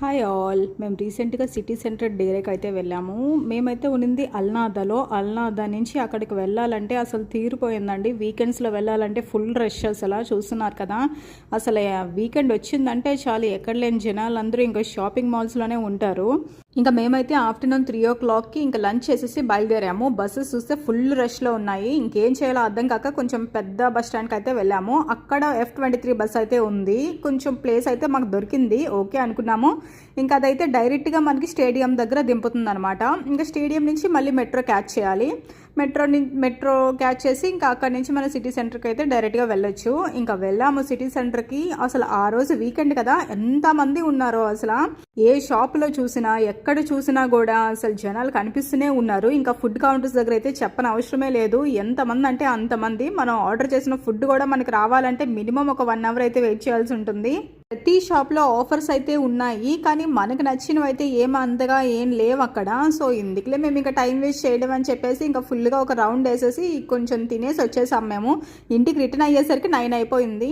Hi all. మేము రీసెంట్గా city centre డేరేకి అయితే వెళ్ళాము. మేమైతే ఉన్నింది అల్నాదాలో. అల్నాదా నుంచి అక్కడికి వెళ్ళాలంటే అసలు తీరిపోయిందండి. వీకెండ్స్లో వెళ్ళాలంటే ఫుల్ రష్. అసలు చూస్తున్నారు కదా, అసలు వీకెండ్ వచ్చిందంటే చాలు ఎక్కడ లేని జనాలందరూ ఇంకా షాపింగ్ మాల్స్లోనే ఉంటారు. ఇంకా మేమైతే ఆఫ్టర్నూన్ 3 o'clockకి ఇంకా లంచ్ చేసేసి బయలుదేరాము. బస్సెస్ చూస్తే ఫుల్ రష్లో ఉన్నాయి. ఇంకేం చేయాలో అర్థం కాక కొంచెం పెద్ద బస్ స్టాండ్కి అయితే వెళ్ళాము. అక్కడ F23 బస్ అయితే ఉంది. కొంచెం ప్లేస్ అయితే మాకు దొరికింది, ఓకే అనుకున్నాము. ఇంకా అదైతే డైరెక్ట్గా మనకి స్టేడియం దగ్గర దింపుతుంది అనమాట. ఇంకా స్టేడియం నుంచి మళ్ళీ మెట్రో క్యాచ్ చేయాలి. మెట్రో క్యాచ్ చేసి ఇంకా అక్కడి నుంచి మన సిటీ సెంటర్కి అయితే డైరెక్ట్గా వెళ్ళొచ్చు. ఇంకా వెళ్ళాము సిటీ సెంటర్కి. అసలు ఆ రోజు వీకెండ్ కదా, ఎంతమంది ఉన్నారో అసలు. ఏ షాప్లో చూసినా ఎక్కడ చూసినా కూడా అసలు జనాలు కనిపిస్తూనే ఉన్నారు. ఇంకా ఫుడ్ కౌంటర్స్ దగ్గర అయితే చెప్పని అవసరమే లేదు. ఎంతమంది అంటే అంతమంది. మనం ఆర్డర్ చేసిన ఫుడ్ కూడా మనకి రావాలంటే మినిమం ఒక 1 hour అయితే వెయిట్ చేయాల్సి ఉంటుంది. ప్రతి షాప్లో ఆఫర్స్ అయితే ఉన్నాయి, కానీ మనకు నచ్చినవి అయితే అంతగా ఏం లేవు అక్కడ. సో ఇందుకులే మేము ఇంకా టైం వేస్ట్ చేయడం అని చెప్పేసి ఇంకా ఫుల్గా ఒక రౌండ్ వేసేసి కొంచెం తినేసి వచ్చేసాం. మేము ఇంటికి రిటర్న్ అయ్యేసరికి 9 అయిపోయింది.